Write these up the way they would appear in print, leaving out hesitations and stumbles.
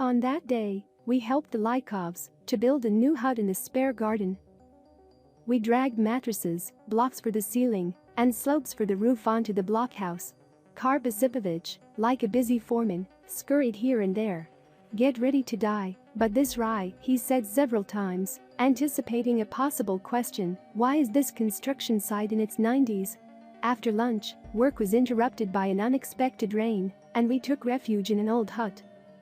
On that day, we helped the Lykovs to build a new hut in the spare garden. We dragged mattresses, blocks for the ceiling, and slopes for the roof onto the blockhouse. Karp-Isipovich, like a busy foreman, scurried here and there. Get ready to die, but this rye, he said several times, anticipating a possible question, why is this construction site in its 90s? After lunch, work was interrupted by an unexpected rain, and we took refuge in an old hut.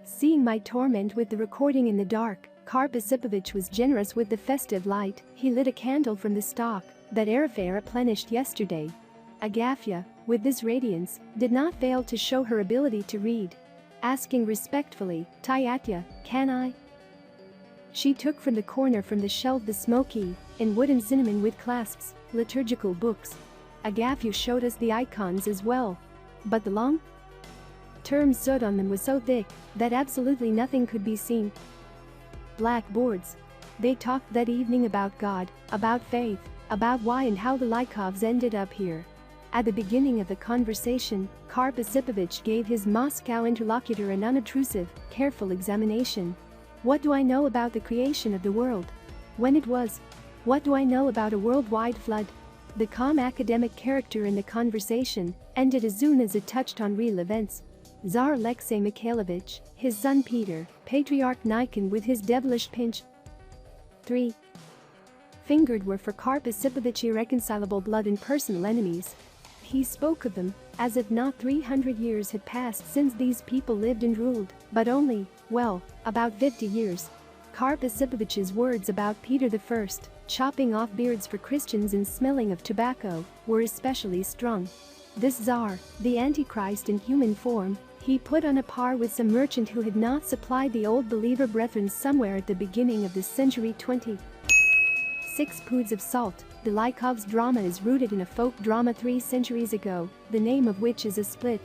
Seeing my torment with the recording in the dark, Karp-Isipovich was generous with the festive light. He lit a candle from the stock that Agafya replenished yesterday. Agafya, with this radiance, did not fail to show her ability to read. Asking respectfully, "Tyatya, can I?" She took from the corner from the shelf the smoky, in wooden cinnamon with clasps, liturgical books. Agafya showed us the icons as well. But the long-term soot on them was so thick that absolutely nothing could be seen. Black boards. They talked that evening about God, about faith, about why and how the Lykovs ended up here. At the beginning of the conversation, Karp-Isipovich gave his Moscow interlocutor an unobtrusive, careful examination. What do I know about the creation of the world? When it was? What do I know about a worldwide flood? The calm academic character in the conversation ended as soon as it touched on real events. Tsar Alexei Mikhailovich, his son Peter, Patriarch Nikon with his devilish pinch. 3. Fingered were for Karp-Isipovich irreconcilable blood and personal enemies. He spoke of them as if not 300 years had passed since these people lived and ruled, but only, well, about 50 years. Karp-Isipovich's words about Peter I, chopping off beards for Christians and smelling of tobacco, were especially strong. This Tsar, the Antichrist in human form, he put on a par with some merchant who had not supplied the Old Believer brethren somewhere at the beginning of the century 20. 6 poods of salt. The Lykovs drama is rooted in a folk drama 3 centuries ago, the name of which is a split.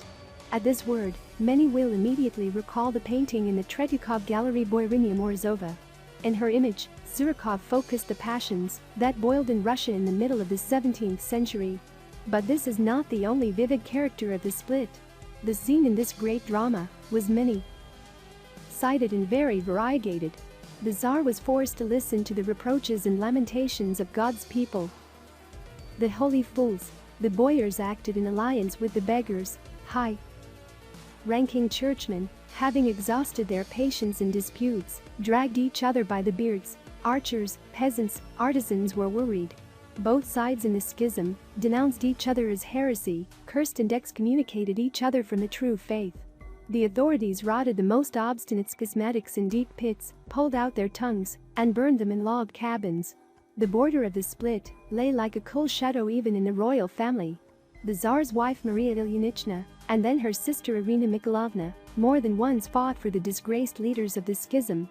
At this word, many will immediately recall the painting in the Tretyakov Gallery Boyrinia Morozova. In her image, Surikov focused the passions that boiled in Russia in the middle of the 17th century. But this is not the only vivid character of the split. The scene in this great drama was many-sided and very variegated. The Tsar was forced to listen to the reproaches and lamentations of God's people. The holy fools, the boyars, acted in alliance with the beggars, high-ranking churchmen, having exhausted their patience in disputes, dragged each other by the beards. Archers, peasants, artisans were worried. Both sides in the schism denounced each other as heresy, cursed and excommunicated each other from the true faith. The authorities rotted the most obstinate schismatics in deep pits, pulled out their tongues, and burned them in log cabins. The border of the split lay like a cool shadow even in the royal family. The Tsar's wife Maria Ilyinichna, and then her sister Irina Mikhailovna, more than once fought for the disgraced leaders of the schism.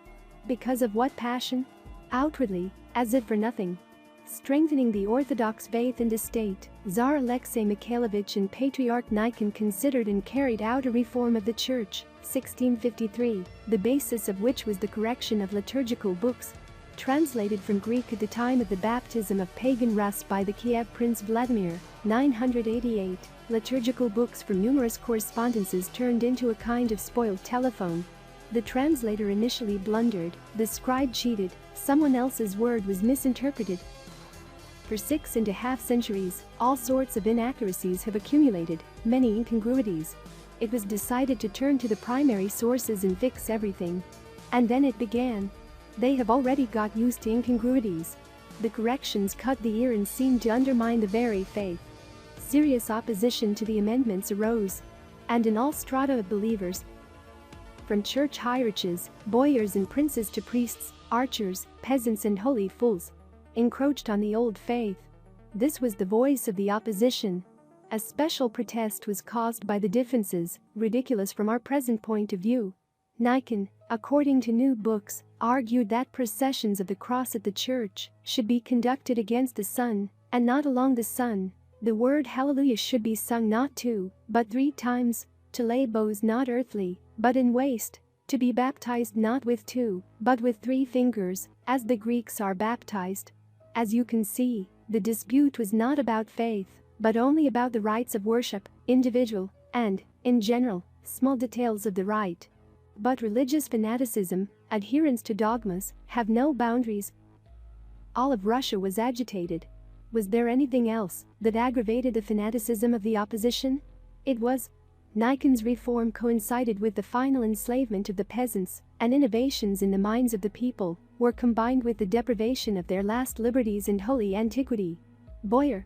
Because of what passion? Outwardly, as if for nothing. Strengthening the Orthodox faith and estate, Tsar Alexei Mikhailovich and Patriarch Nikon considered and carried out a reform of the Church, 1653, the basis of which was the correction of liturgical books. Translated from Greek at the time of the baptism of pagan Rus by the Kiev Prince Vladimir, 988, liturgical books from numerous correspondences turned into a kind of spoiled telephone. The translator initially blundered, the scribe cheated, someone else's word was misinterpreted. For 6.5 centuries, all sorts of inaccuracies have accumulated, many incongruities. It was decided to turn to the primary sources and fix everything. And then it began. They have already got used to incongruities. The corrections cut the ear and seemed to undermine the very faith. Serious opposition to the amendments arose. And in all strata of believers, from church hierarchs, boyars and princes to priests, archers, peasants and holy fools, encroached on the old faith. This was the voice of the opposition. A special protest was caused by the differences, ridiculous from our present point of view. Nikon, according to new books, argued that processions of the cross at the church should be conducted against the sun, and not along the sun. The word hallelujah should be sung not 2, but 3 times, to lay bows not earthly, but in waste, to be baptized not with 2, but with 3 fingers, as the Greeks are baptized. As you can see, the dispute was not about faith, but only about the rites of worship, individual, and, in general, small details of the rite. But religious fanaticism, adherence to dogmas, have no boundaries. All of Russia was agitated. Was there anything else that aggravated the fanaticism of the opposition? It was. Nikon's reform coincided with the final enslavement of the peasants, and innovations in the minds of the people were combined with the deprivation of their last liberties and holy antiquity. Boyar.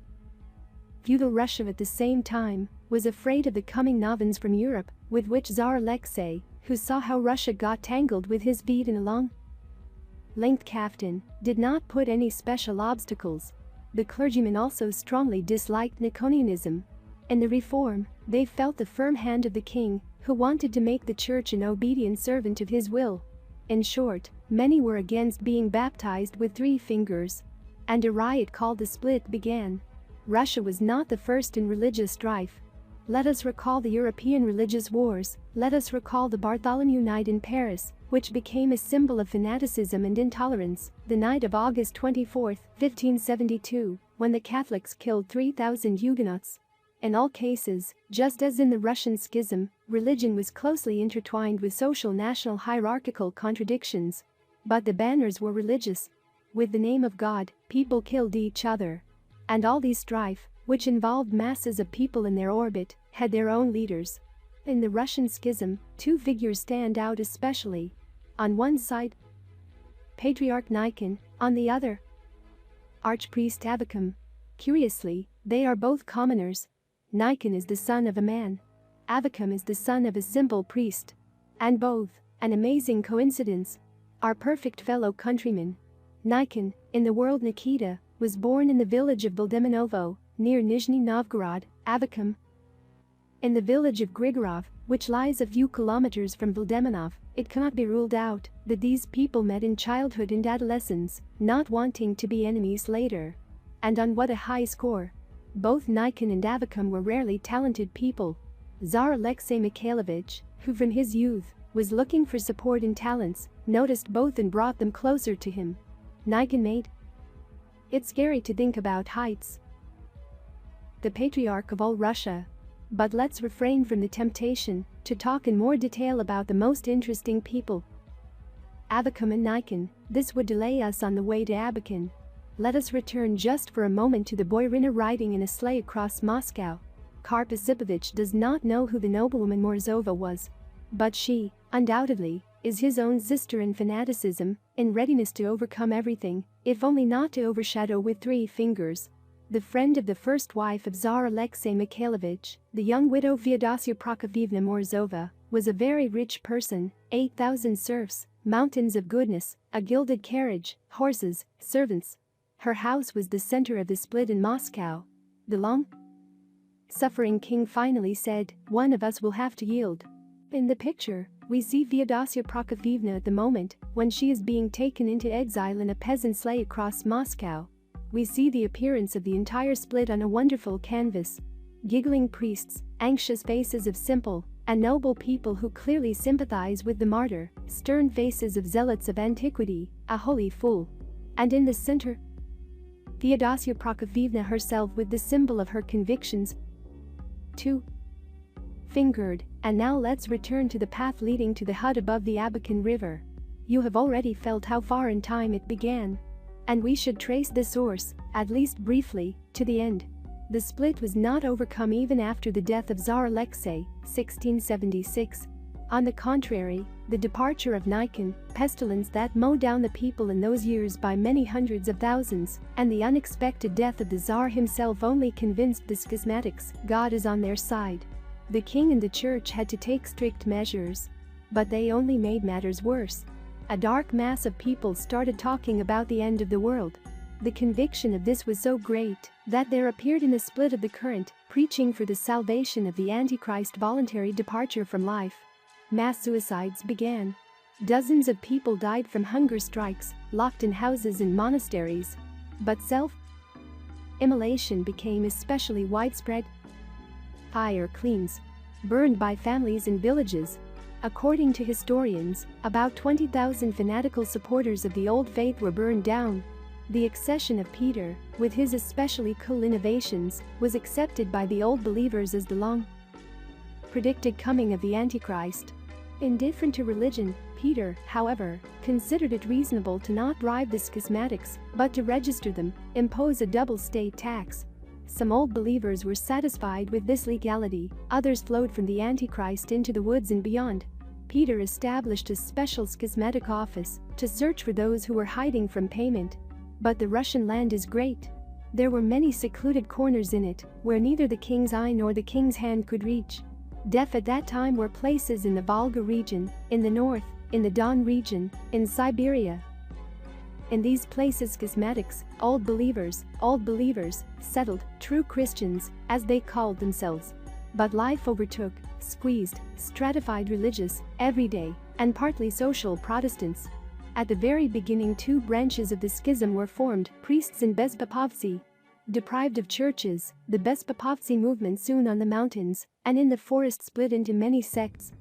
Feudal Russia at the same time was afraid of the coming novins from Europe, with which Tsar Alexei, who saw how Russia got tangled with his feet in a long-length kaftan, did not put any special obstacles. The clergymen also strongly disliked Niconianism. In the reform, they felt the firm hand of the king, who wanted to make the church an obedient servant of his will. In short, many were against being baptized with 3 fingers. And a riot called the Split began. Russia was not the first in religious strife. Let us recall the European religious wars. Let us recall the Bartholomew Night in Paris, which became a symbol of fanaticism and intolerance, the night of August 24, 1572, when the Catholics killed 3,000 Huguenots. In all cases, just as in the Russian schism, religion was closely intertwined with social national hierarchical contradictions. But the banners were religious. With the name of God, people killed each other. And all these strife, which involved masses of people in their orbit, had their own leaders. In the Russian schism, 2 figures stand out especially. On one side, Patriarch Nikon, on the other, Archpriest Avakym. Curiously, they are both commoners. Nikon is the son of a man. Avakym is the son of a simple priest. And both, an amazing coincidence, are perfect fellow countrymen. Nikon, in the world Nikita, was born in the village of Voldeminovo, near Nizhny Novgorod. Avakym in the village of Grigorov, which lies a few kilometers from Voldeminov. It cannot be ruled out that these people met in childhood and adolescence, not wanting to be enemies later. And on what a high score! Both Nikon and Avakym were rarely talented people. Tsar Alexei Mikhailovich, who from his youth was looking for support and talents, noticed both and brought them closer to him. Nikon made it scary to think about heights. The patriarch of all Russia. But let's refrain from the temptation to talk in more detail about the most interesting people. Avakym and Nikon. This would delay us on the way to Abakan. Let us return just for a moment to the Boyrina riding in a sleigh across Moscow. Karp Osipovich does not know who the noblewoman Morzova was. But she, undoubtedly, is his own sister in fanaticism, in readiness to overcome everything, if only not to overshadow with 3 fingers. The friend of the first wife of Tsar Alexei Mikhailovich, the young widow Fyodosya Prokofyevna Morzova, was a very rich person, 8,000 serfs, mountains of goodness, a gilded carriage, horses, servants. Her house was the center of the split in Moscow. The long-suffering king finally said, "One of us will have to yield." In the picture, we see Fyodosya Prokofyevna at the moment when she is being taken into exile in a peasant sleigh across Moscow. We see the appearance of the entire split on a wonderful canvas. Giggling priests, anxious faces of simple and noble people who clearly sympathize with the martyr, stern faces of zealots of antiquity, a holy fool. And in the center, Fyodosya Prokofyevna herself with the symbol of her convictions. 2-fingered, and now let's return to the path leading to the hut above the Abakan River. You have already felt how far in time it began. And we should trace the source, at least briefly, to the end. The split was not overcome even after the death of Tsar Alexei, 1676. On the contrary, the departure of Nikon, pestilence that mowed down the people in those years by many hundreds of thousands, and the unexpected death of the Tsar himself only convinced the schismatics God is on their side. The king and the church had to take strict measures. But they only made matters worse. A dark mass of people started talking about the end of the world. The conviction of this was so great that there appeared in the split of the current, preaching for the salvation of the Antichrist voluntary departure from life. Mass suicides began. Dozens of people died from hunger strikes, locked in houses and monasteries. But self-immolation became especially widespread. Fire cleans. Burned by families and villages. According to historians, about 20,000 fanatical supporters of the old faith were burned down. The accession of Peter, with his especially cool innovations, was accepted by the Old Believers as the long-predicted coming of the Antichrist. Indifferent to religion, Peter, however, considered it reasonable to not bribe the schismatics, but to register them, impose a double state tax. Some old believers were satisfied with this legality, others flowed from the Antichrist into the woods and beyond. Peter established a special schismatic office to search for those who were hiding from payment. But the Russian land is great. There were many secluded corners in it, where neither the king's eye nor the king's hand could reach. Deaf at that time were places in the Volga region, in the north, in the Don region, in Siberia. In these places schismatics, old believers, settled, true Christians, as they called themselves. But life overtook, squeezed, stratified religious, everyday, and partly social Protestants. At the very beginning, two branches of the schism were formed, priests and Bezpopovцы. Deprived of churches, the Bezpopovцы movement soon on the mountains and in the forest split into many sects.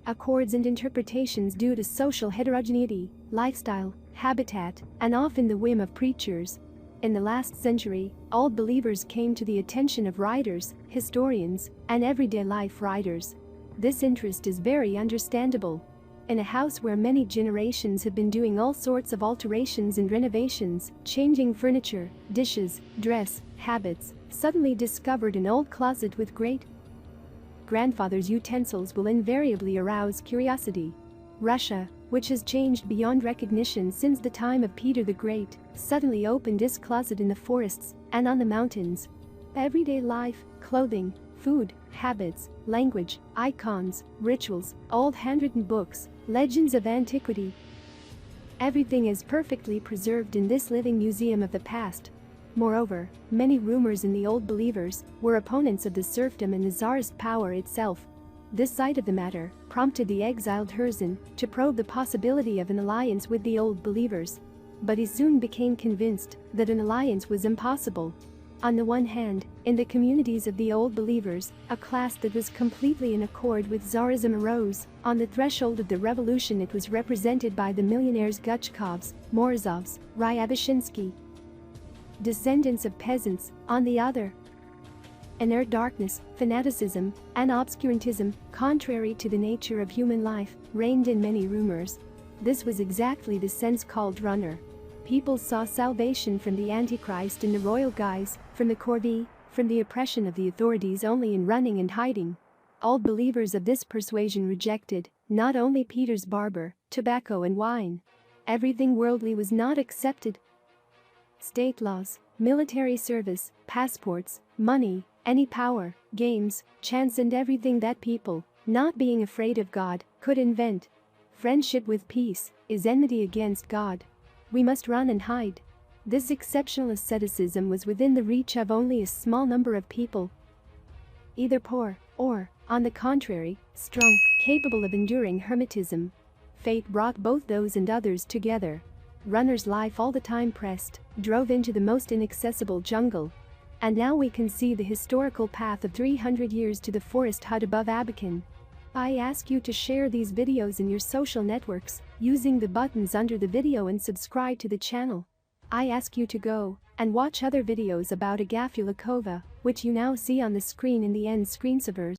Accords and interpretations due to social heterogeneity, lifestyle, habitat, and often the whim of preachers. In the last century, old believers came to the attention of writers, historians, and everyday life writers. This interest is very understandable. In a house where many generations have been doing all sorts of alterations and renovations, changing furniture, dishes, dress, habits, suddenly discovered an old closet with great-grandfather's utensils will invariably arouse curiosity. Russia, which has changed beyond recognition since the time of Peter the Great, suddenly opened this closet in the forests and on the mountains. Everyday life, clothing, food, habits, language, icons, rituals, old handwritten books, legends of antiquity. Everything is perfectly preserved in this living museum of the past. Moreover, many rumors in the Old Believers were opponents of the serfdom and the Tsarist power itself. This side of the matter prompted the exiled Herzen to probe the possibility of an alliance with the Old Believers. But he soon became convinced that an alliance was impossible. On the one hand, in the communities of the Old Believers, a class that was completely in accord with Tsarism arose. On the threshold of the revolution it was represented by the millionaires Guchkovs, Morozovs, Ryabushinsky, descendants of peasants. On the other, inert darkness, fanaticism, and obscurantism, contrary to the nature of human life, reigned in many rumors. This was exactly the sense called runner. People saw salvation from the Antichrist in the royal guise, from the corvée, from the oppression of the authorities only in running and hiding. Old believers of this persuasion rejected not only Peter's barber, tobacco and wine. Everything worldly was not accepted. State laws, military service, passports, money, any power, games, chance and everything that people, not being afraid of God, could invent. Friendship with peace is enmity against God. We must run and hide. This exceptional asceticism was within the reach of only a small number of people, either poor or, on the contrary, strong, capable of enduring hermetism. Fate brought both those and others together. Runner's life all the time pressed, drove into the most inaccessible jungle. And now we can see the historical path of 300 years to the forest hut above Abakan. I ask you to share these videos in your social networks, using the buttons under the video and subscribe to the channel. I ask you to go and watch other videos about Agafya Lykova, which you now see on the screen in the end screensavers.